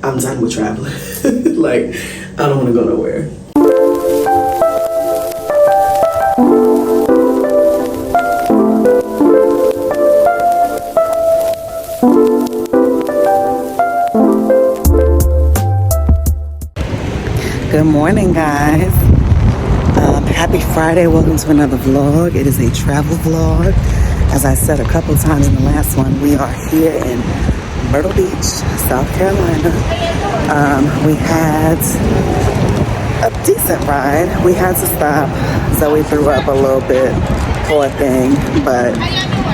I'm done with traveling. Like, I don't want to go nowhere. Good morning, guys. Happy Friday. Welcome to another vlog. It is a travel vlog. As I said a couple times in the last one, we are here in Myrtle Beach, South Carolina. We had a decent ride. We had to stop. Zoe threw up a little bit, poor thing, but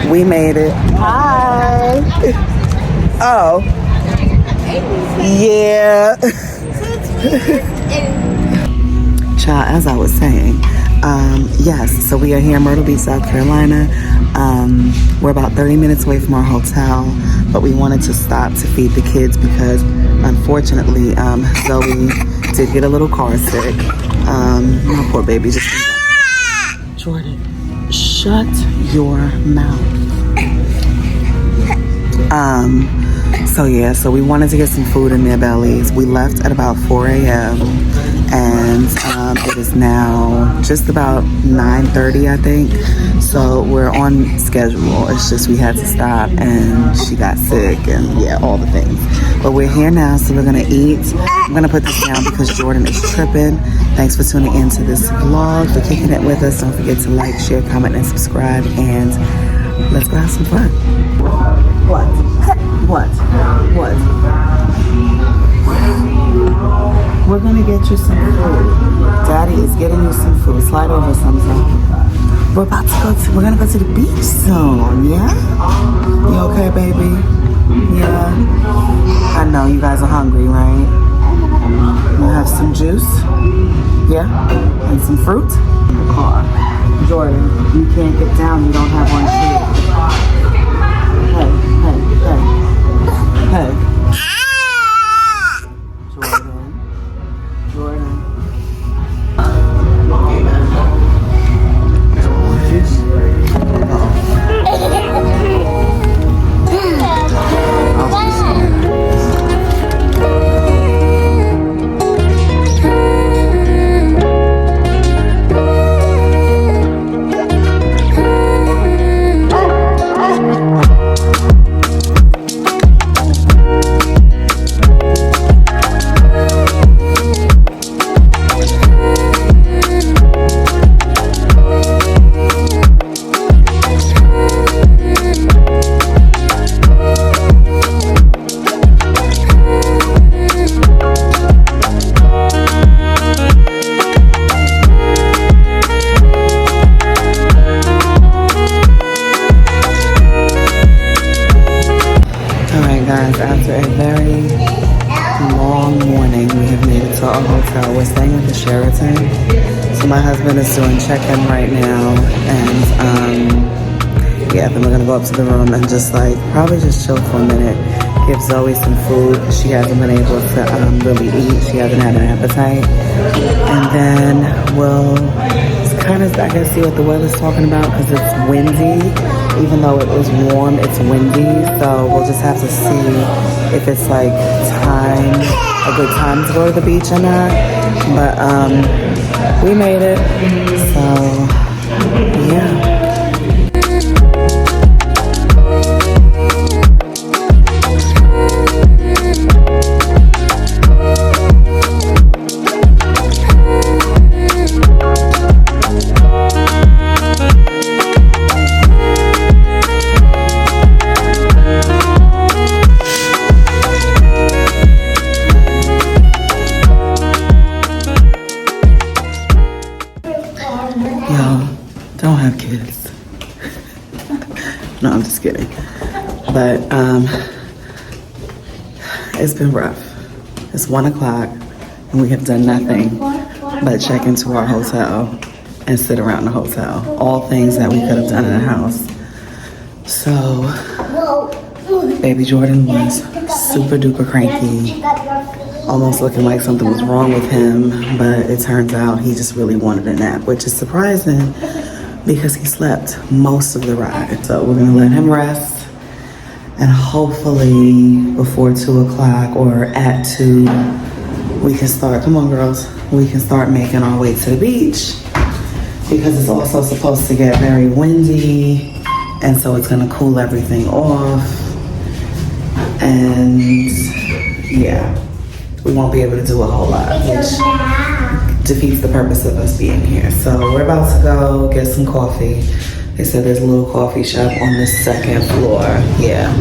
we made it. Hi. Oh. Yeah. Child, as I was saying, yes, so we are here in Myrtle Beach, South Carolina. We're about 30 minutes away from our hotel, but we wanted to stop to feed the kids because, unfortunately, Zoe did get a little car sick. My poor baby just... Jordan, shut your mouth. So we wanted to get some food in their bellies. We left at about 4 a.m. and it is now just about 9:30, I think. So we're on schedule. It's just we had to stop and she got sick and yeah, all the things. But we're here now, so we're gonna eat. I'm gonna put this down because Jordan is tripping. Thanks for tuning into this vlog, for kicking it with us. Don't forget to like, share, comment, and subscribe, and let's go have some fun. What? We're gonna get you some food. Daddy is getting you some food. Slide over something. We're gonna go to the beach soon, yeah? You okay, baby? Yeah. I know you guys are hungry, right? We'll have some juice. Yeah? And some fruit in the car. Jordan, you can't get down, you don't have one shoe. Hey. Jordan. After a very long morning, we have made it to our hotel. We're staying at the Sheraton. So my husband is doing check-in right now, and yeah, then we're gonna go up to the room and just probably just chill for a minute. Give Zoe some food. She hasn't been able to really eat. She hasn't had an appetite. And then we'll kind of, I guess, see what the weather's talking about because it's windy. Even though it is warm, it's windy. So we'll just have to see if it's a good time to go to the beach or not. But we made it. So yeah. Don't have kids. No, I'm just kidding. But it's been rough. It's 1 o'clock and we have done nothing but check into our hotel and sit around the hotel. All things that we could have done in the house. So baby Jordan was super duper cranky, almost looking like something was wrong with him, but it turns out he just really wanted a nap, which is surprising because he slept most of the ride. So we're gonna let him rest And hopefully before 2 o'clock or at 2, we can start, come on girls, we can start making our way to the beach, because it's also supposed to get very windy, and so it's gonna cool everything off. And yeah, we won't be able to do a whole lot, which defeats the purpose of us being here. So we're about to go get some coffee. They said there's a little coffee shop on the 2nd floor. Yeah.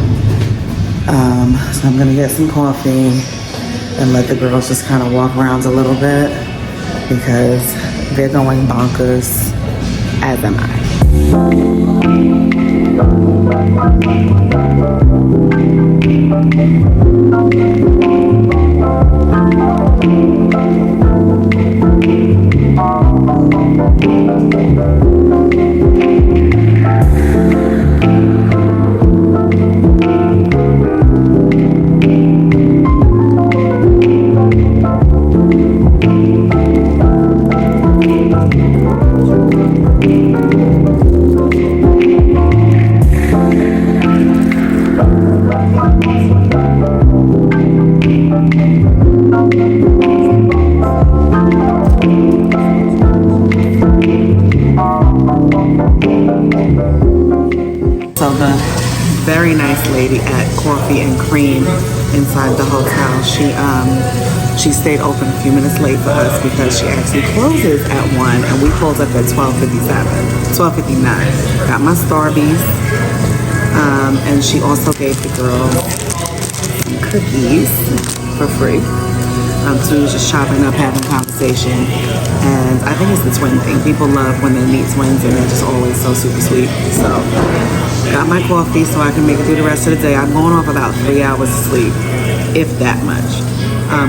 So I'm gonna get some coffee and let the girls just kind of walk around a little bit, because they're going bonkers, as am I. So the very nice lady at Coffee and Cream inside the hotel, she stayed open a few minutes late for us because she actually closes at 1, and we close up at 12:59. Got my Starbies, and she also gave the girl some cookies for free. So we was just chopping up, having a conversation, and I think it's the twin thing. People love when they meet twins, and they're just always so super sweet. So got my coffee so I can make it through the rest of the day. I'm going off about 3 hours of sleep, if that much.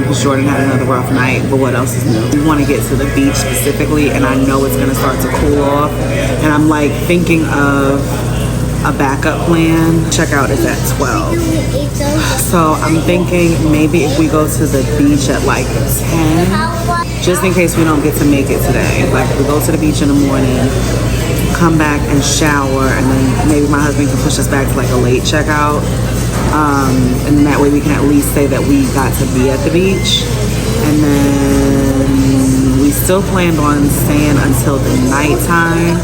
Because Jordan had another rough night, but what else is new? We want to get to the beach specifically, and I know it's going to start to cool off. And I'm like thinking of a backup plan. Checkout is at 12. So I'm thinking maybe if we go to the beach at like 10, just in case we don't get to make it today. Like we go to the beach in the morning, come back and shower, and then maybe my husband can push us back to like a late checkout. And then that way we can at least say that we got to be at the beach. And then we still planned on staying until the nighttime,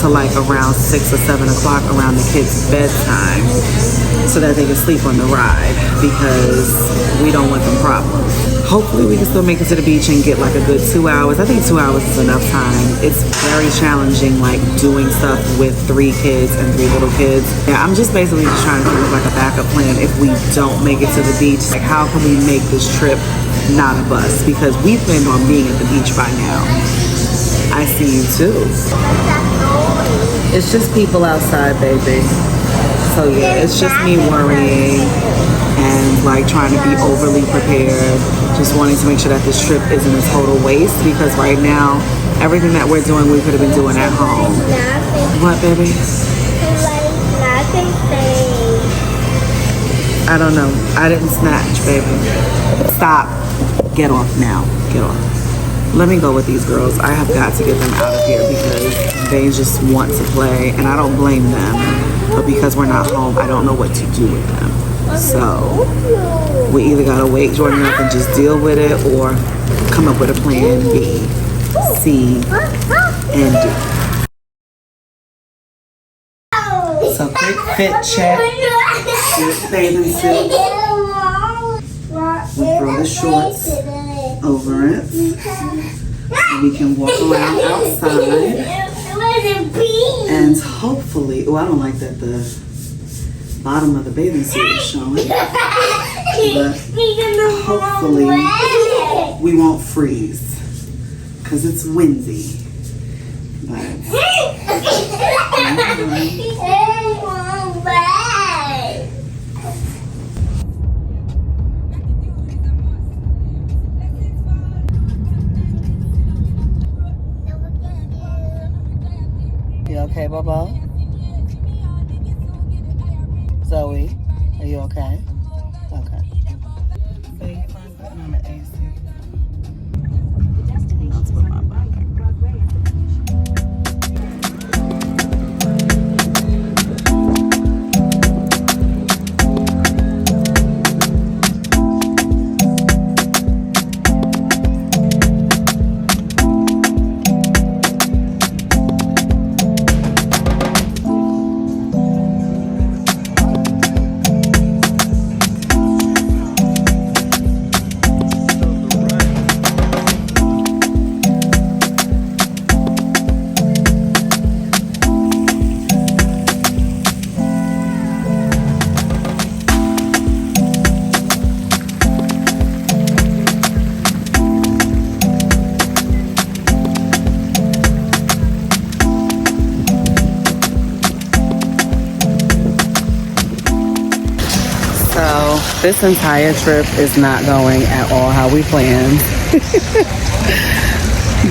to like around 6 or 7 o'clock, around the kids' bedtime, so that they can sleep on the ride, because we don't want them problems. Hopefully we can still make it to the beach and get like a good 2 hours. I think 2 hours is enough time. It's very challenging, like doing stuff with 3 kids and 3 little kids. Yeah, I'm just basically just trying to think of like a backup plan if we don't make it to the beach. Like how can we make this trip not a bust? Because we planned on being at the beach by now. I see you too. It's just people outside, baby. So yeah, it's just me worrying and like trying to be overly prepared. Just wanting to make sure that this trip isn't a total waste, because right now, everything that we're doing, we could have been doing at home. What, baby? I don't know. I didn't snatch, baby. Stop. Get off now. Get off. Let me go with these girls. I have got to get them out of here because they just want to play, and I don't blame them. But because we're not home, I don't know what to do with them. So we either gotta wake Jordan up and just deal with it, or come up with a plan B, C, and D. So quick fit check. Here's the bathing suit. We throw the shorts over it, so we can walk around outside. And hopefully, oh, I don't like that the bottom of the bathing suit is showing. But hopefully we won't freeze, because it's windy. But you okay, Bubba? Zoe, are you okay? Okay. So you fine putting on the AC? That's what my bag. This entire trip is not going at all how we planned.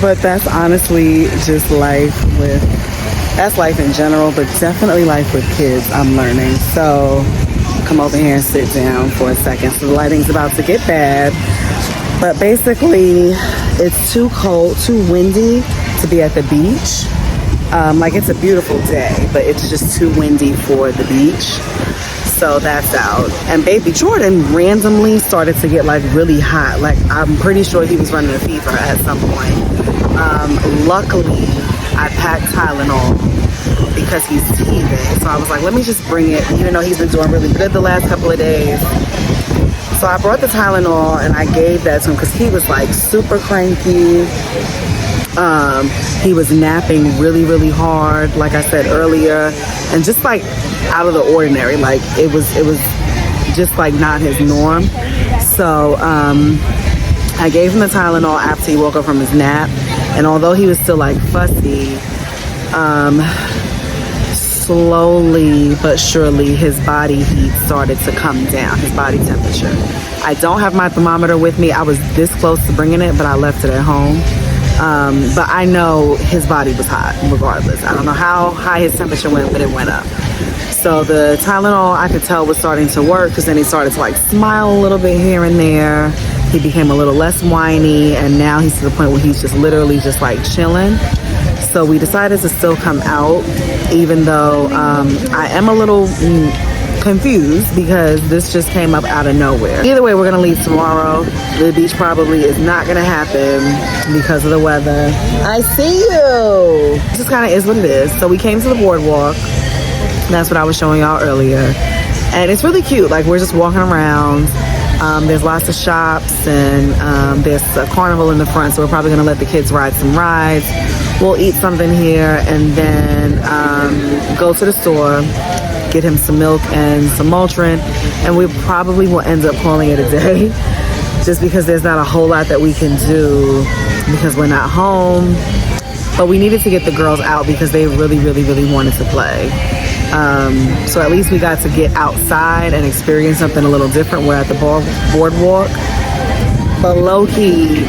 But that's honestly just life that's life in general, but definitely life with kids, I'm learning. So come over here and sit down for a second. So the lighting's about to get bad. But basically, it's too cold, too windy to be at the beach. Like, it's a beautiful day, but it's just too windy for the beach. So that's out. And baby Jordan randomly started to get like really hot. Like, I'm pretty sure he was running a fever at some point. Luckily, I packed Tylenol because he's teething. So I was like, let me just bring it, even though he's been doing really good the last couple of days. So I brought the Tylenol and I gave that to him because he was like super cranky. He was napping really, really hard, like I said earlier, and just like out of the ordinary. Like it was just like not his norm. So I gave him the Tylenol after he woke up from his nap, and although he was still like fussy, slowly but surely his body heat started to come down, his body temperature. I don't have my thermometer with me. I was this close to bringing it, but I left it at home. But I know his body was hot regardless. I don't know how high his temperature went, but it went up. So the Tylenol, I could tell, was starting to work, because then he started to like smile a little bit here and there. He became a little less whiny, and now he's to the point where he's just literally just like chilling. So we decided to still come out, even though I am a little confused because this just came up out of nowhere. Either way, we're gonna leave tomorrow. The beach probably is not gonna happen because of the weather. I see you. It just kind of is what it is. So we came to the boardwalk. That's what I was showing y'all earlier. And it's really cute. Like, we're just walking around. There's lots of shops, and there's a carnival in the front, so we're probably gonna let the kids ride some rides. We'll eat something here and then go to the store, get him some milk and some Motrin, and we probably will end up calling it a day, just because there's not a whole lot that we can do because we're not home. But we needed to get the girls out because they really, really, really wanted to play. So at least we got to get outside and experience something a little different. We're at the boardwalk, but low-key,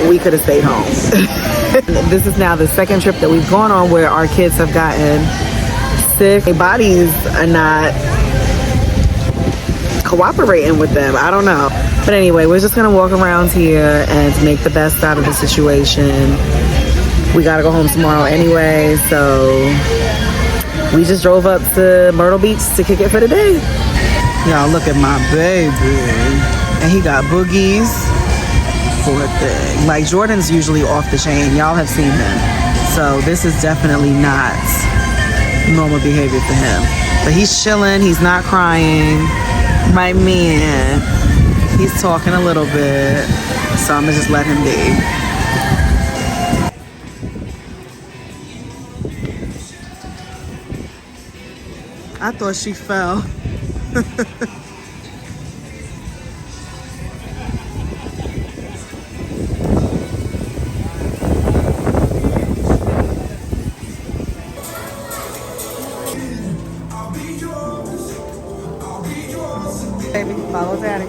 we could have stayed home. This is now the second trip that we've gone on where our kids have gotten sick. Their bodies are not cooperating with them. I don't know. But anyway, we're just gonna walk around here and make the best out of the situation. We gotta go home tomorrow anyway, so we just drove up to Myrtle Beach to kick it for the day. Y'all, look at my baby. And he got boogies. Poor thing. Like, Jordan's usually off the chain. Y'all have seen him. So this is definitely not normal behavior for him. But he's chilling. He's not crying. My man. He's talking a little bit. So I'm gonna just let him be. I thought she fell. Baby, follow daddy.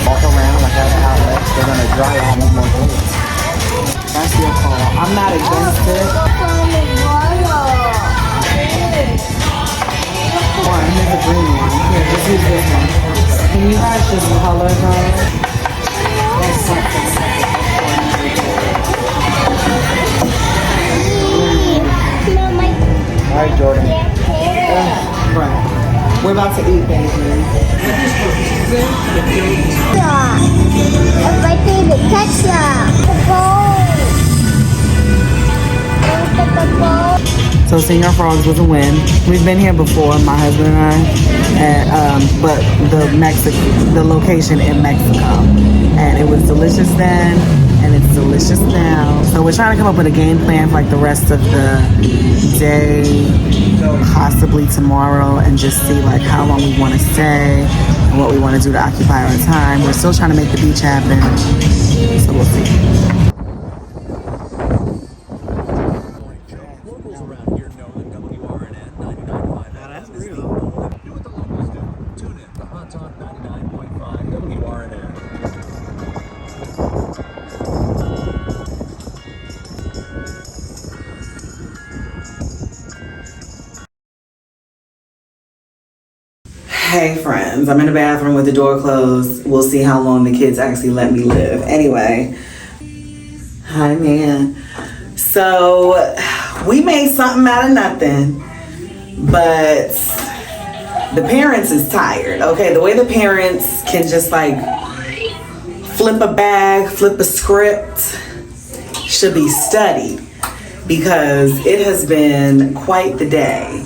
Walk around like at the outlets. They're gonna dry almost more clothes. That's your call. I'm not against it. One, here's a green one. Here, just use this one. Can you guys just color those? That's something. All right, Jordan. Right. We're about to eat, baby. My favorite ketchup. So Senior Frogs was a win. We've been here before, my husband and I, and, but the location in Mexico, and it was delicious then, and it's delicious now. So we're trying to come up with a game plan for like the rest of the day, possibly tomorrow, and just see like how long we want to stay and what we want to do to occupy our time. We're still trying to make the beach happen, so we'll see. Hey friends, I'm in the bathroom with the door closed. We'll see how long the kids actually let me live. Anyway, hi man. So we made something out of nothing, but the parents is tired, okay? The way the parents can just like flip a bag, flip a script should be studied because it has been quite the day.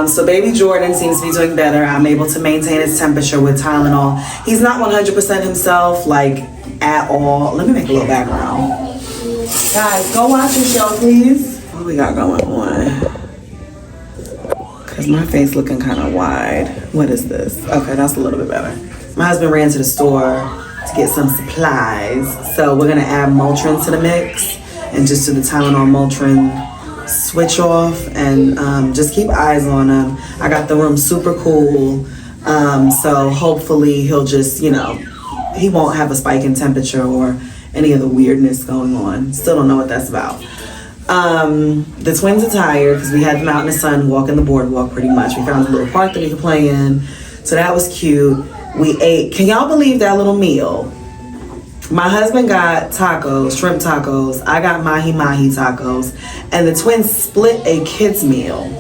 So baby Jordan seems to be doing better. I'm able to maintain his temperature with Tylenol. He's not 100% himself, like at all. Let me make a little background. Guys, go watch your show, please. What we got going on? Cause my face looking kind of wide. What is this? Okay, that's a little bit better. My husband ran to the store to get some supplies. So we're gonna add Motrin to the mix and just do the Tylenol Motrin switch off and just keep eyes on him. I got the room super cool. So hopefully he'll just, you know, he won't have a spike in temperature or any of the weirdness going on. Still don't know what that's about. The twins are tired because we had them out in the sun walking the boardwalk pretty much. We found a little park that we could play in. So that was cute. We ate, can y'all believe that little meal? My husband got tacos, shrimp tacos. I got mahi-mahi tacos. And the twins split a kid's meal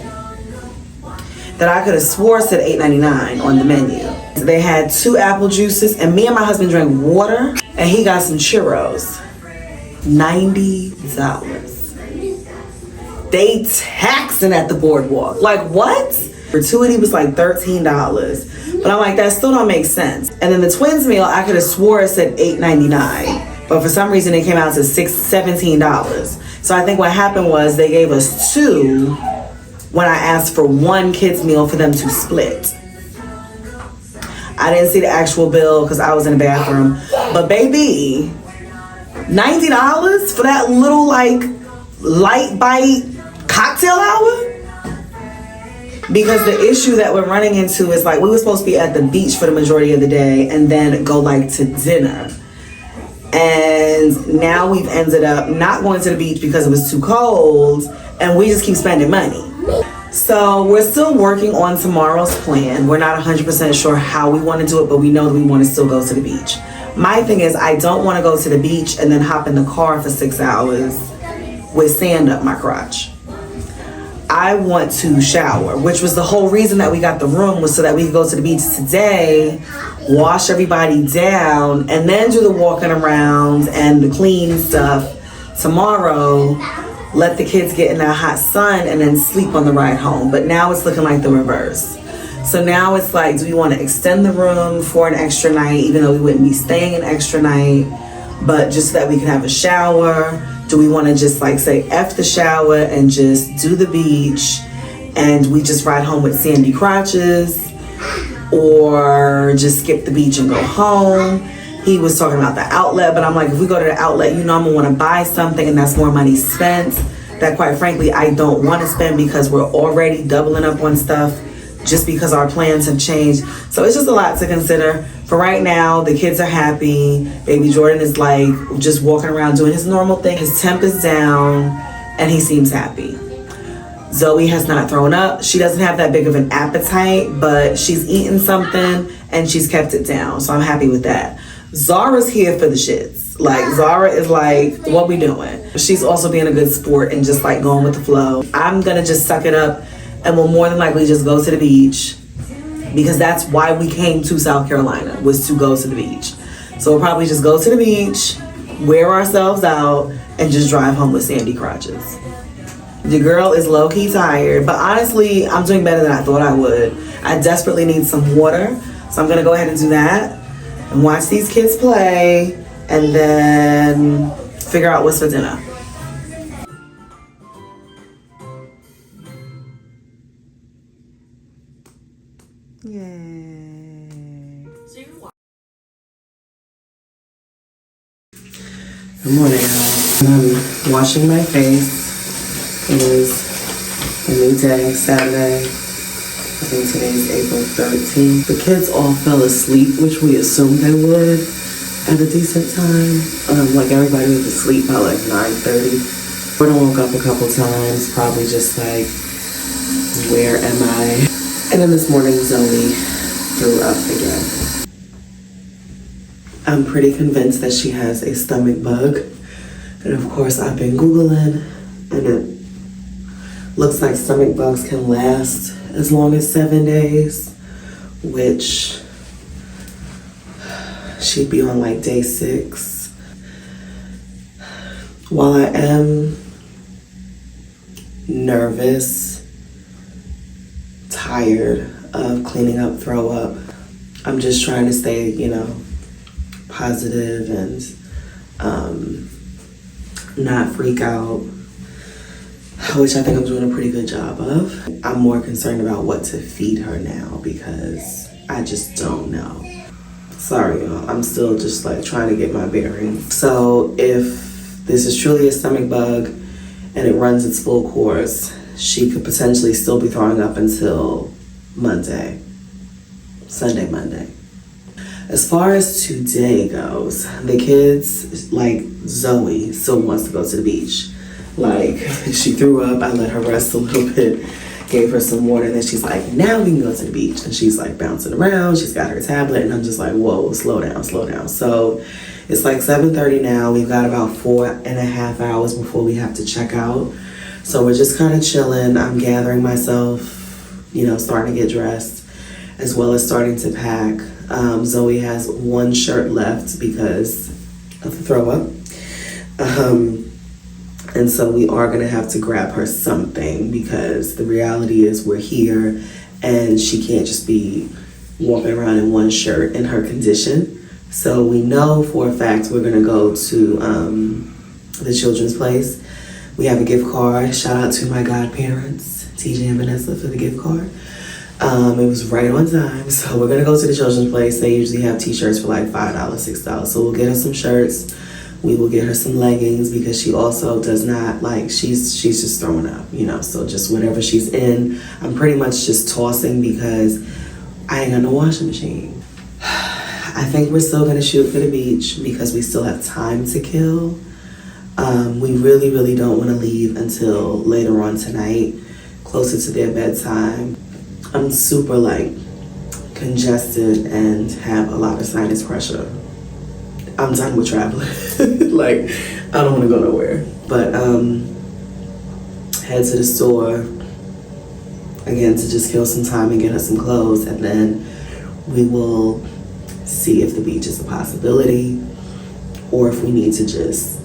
that I could have swore said $8.99 on the menu. They had 2 apple juices, and me and my husband drank water, and he got some churros. $90. They taxing at the boardwalk. Like, what? Gratuity was like $13. But I'm like, that still don't make sense. And then the twins meal, I could have swore it said $8.99. But for some reason, it came out to $17. So I think what happened was they gave us 2 when I asked for 1 kid's meal for them to split. I didn't see the actual bill because I was in the bathroom. But baby, $90 for that little like light bite cocktail hour? Because the issue that we're running into is like we were supposed to be at the beach for the majority of the day and then go like to dinner. And now we've ended up not going to the beach because it was too cold and we just keep spending money. So we're still working on tomorrow's plan. We're not 100% sure how we want to do it, but we know that we want to still go to the beach. My thing is I don't want to go to the beach and then hop in the car for 6 hours with sand up my crotch. I want to shower, which was the whole reason that we got the room, was so that we could go to the beach today, wash everybody down, and then do the walking around and the clean stuff tomorrow, let the kids get in that hot sun, and then sleep on the ride home. But now it's looking like the reverse. So now it's like, do we want to extend the room for an extra night, even though we wouldn't be staying an extra night, but just so that we can have a shower? Do we want to just like say F the shower and just do the beach and we just ride home with sandy crotches, or just skip the beach and go home? He was talking about the outlet, but I'm like, if we go to the outlet, you know I'm gonna want to buy something and that's more money spent that quite frankly I don't want to spend because we're already doubling up on stuff just because our plans have changed. So it's just a lot to consider. For right now, the kids are happy. Baby Jordan is like just walking around doing his normal thing. His temp is down and he seems happy. Zoe has not thrown up. She doesn't have that big of an appetite, but she's eaten something and she's kept it down. So I'm happy with that. Zara's here for the shits. Like Zara is like, what we doing? She's also being a good sport and just like going with the flow. I'm gonna just suck it up and we'll more than likely just go to the beach because that's why we came to South Carolina, was to go to the beach. So we'll probably just go to the beach, wear ourselves out, and just drive home with sandy crotches. The girl is low-key tired, but honestly, I'm doing better than I thought I would. I desperately need some water, so I'm gonna go ahead and do that and watch these kids play and then figure out what's for dinner. Yay. Good morning, y'all. I'm washing my face. It is a new day, Saturday. I think today's April 13th. The kids all fell asleep, which we assumed they would at a decent time. Like everybody was asleep by like 9:30. Jordan woke up a couple times, probably just like, where am I? And then this morning Zoe threw up again. I'm pretty convinced that she has a stomach bug. And of course, I've been Googling, and it looks like stomach bugs can last as long as 7 days, which she'd be on like day 6. While I am nervous, tired of cleaning up throw up, I'm just trying to stay, positive and not freak out, which I think I'm doing a pretty good job of. I'm more concerned about what to feed her now because I just don't know. Sorry, y'all. I'm still just like trying to get my bearings. So if this is truly a stomach bug and it runs its full course, she could potentially still be throwing up until Monday. Monday. As far as today goes, the kids, like Zoe, still wants to go to the beach. Like, she threw up, I let her rest a little bit, gave her some water, and then she's like, now we can go to the beach. And she's like bouncing around, she's got her tablet, and I'm just like, whoa, slow down. So it's like 7:30 now. We've got about 4.5 hours before we have to check out. So we're just kind of chilling. I'm gathering myself, starting to get dressed, as well as starting to pack. Zoe has one shirt left because of the throw up. And so we are gonna have to grab her something because the reality is we're here and she can't just be walking around in one shirt in her condition. So we know for a fact we're gonna go to the children's place. We have a gift card. Shout out to my godparents, TJ and Vanessa, for the gift card. It was right on time. So we're gonna go to the children's place. They usually have t-shirts for like $5, $6. So we'll get her some shirts. We will get her some leggings because she also does not like, she's just throwing up, so just whatever she's in, I'm pretty much just tossing because I ain't got no washing machine. I think we're still gonna shoot for the beach because we still have time to kill. We really, really don't wanna leave until later on tonight, closer to their bedtime. I'm super congested and have a lot of sinus pressure. I'm done with traveling. I don't want to go nowhere. But head to the store again to just kill some time and get her some clothes, and then we will see if the beach is a possibility or if we need to just,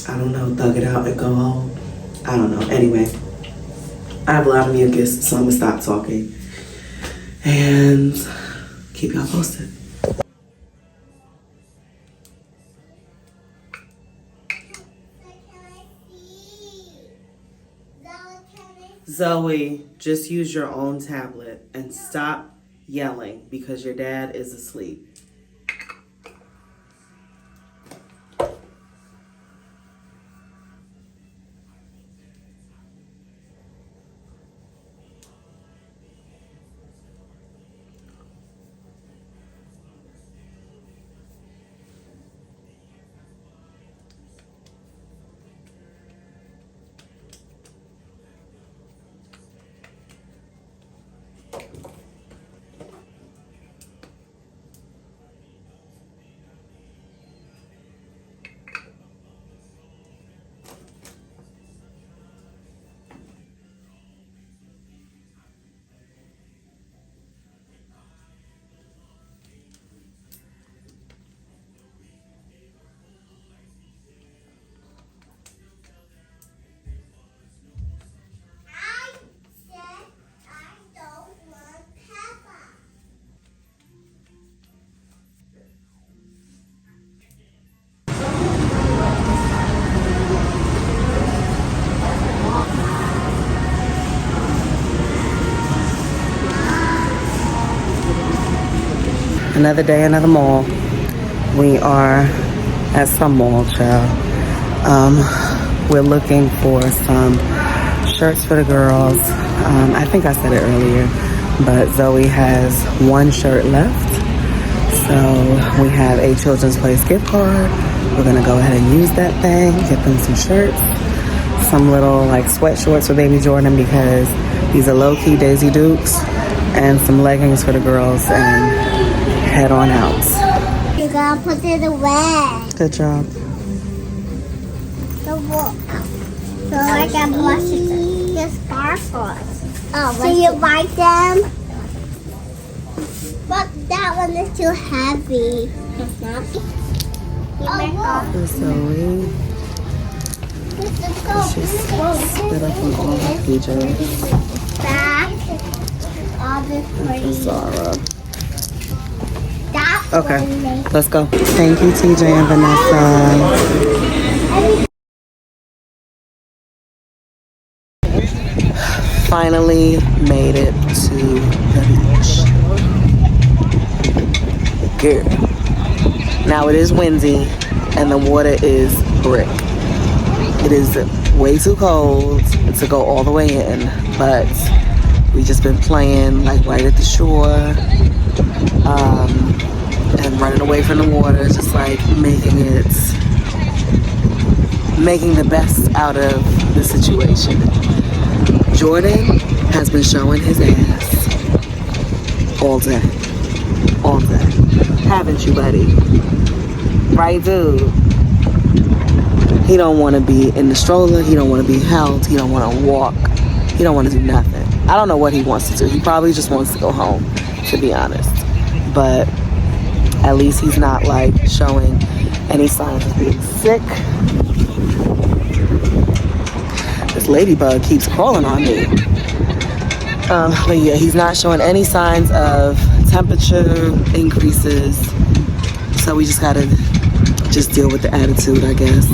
I don't know, thug it out and go home. I don't know. Anyway, I have a lot of mucus, so I'm gonna stop talking and keep y'all posted. Zoe, just use your own tablet and stop yelling because your dad is asleep. Another day, another mall. We are at some mall, child. We're looking for some shirts for the girls. I think I said it earlier, but Zoe has one shirt left. So we have a Children's Place gift card. We're gonna go ahead and use that thing, get them some shirts, some little sweat shorts for baby Jordan because These are low-key Daisy Dukes and some leggings for the girls, and head on out. You gotta put it away. Good job. The walk. So I can brush it. The sparkles. Oh, so you like them? But that one is too heavy. It's not. Zoe. She's spit up on all the PJs. Back. All this pretty. Zara. That Okay, one. let's go. Thank you, TJ and Vanessa. Finally made it to the beach. Good. Now it is windy and the water is brick. It is way too cold to go all the way in, but we just been playing like right at the shore, and running away from the water, just like making the best out of the situation. Jordan has been showing his ass all day. Haven't you, buddy? Right, dude? He don't want to be in the stroller. He don't want to be held. He don't want to walk. He don't want to do nothing. I don't know what he wants to do. He probably just wants to go home, to be honest. But at least he's not like showing any signs of being sick. This ladybug keeps crawling on me. But yeah, he's not showing any signs of temperature increases. So we just gotta just deal with the attitude, I guess.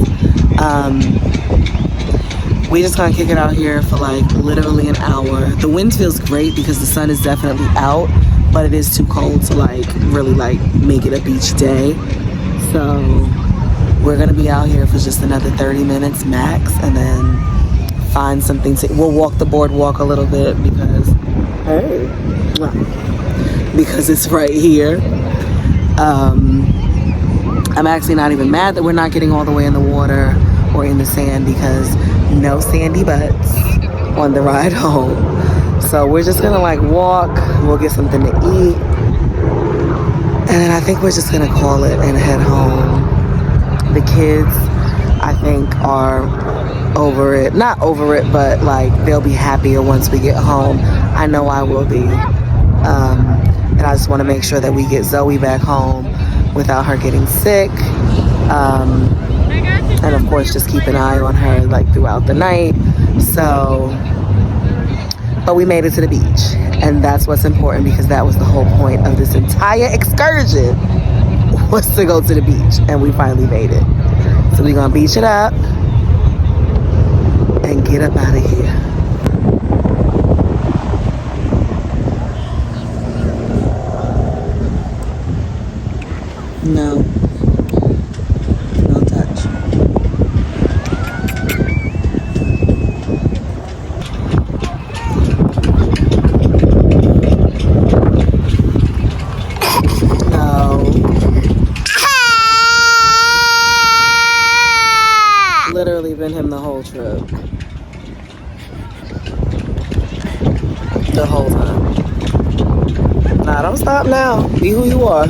We just gonna kick it out here for like literally an hour. The wind feels great because the sun is definitely out, but it is too cold to like really like make it a beach day. So we're gonna be out here for just another 30 minutes max, and then find something to, we'll walk the boardwalk a little bit because, hey, because it's right here. I'm actually not even mad that we're not getting all the way in the water or in the sand, because no sandy butts on the ride home. So we're just gonna like walk, we'll get something to eat, and then I think we're just gonna call it and head home. The kids, I think, are over it. Not over it, but like they'll be happier once we get home. I know I will be. And I just want to make sure that we get Zoe back home without her getting sick. And of course, just keep an eye on her like throughout the night. So, but we made it to the beach, and that's what's important, because that was the whole point of this entire excursion, was to go to the beach, and we finally made it. So we're gonna beach it up and get up out of here. No. No touch. No. Literally been him the whole trip. The whole time. Nah, don't stop now. Be who you are.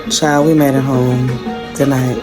Child, we made it home. Good night.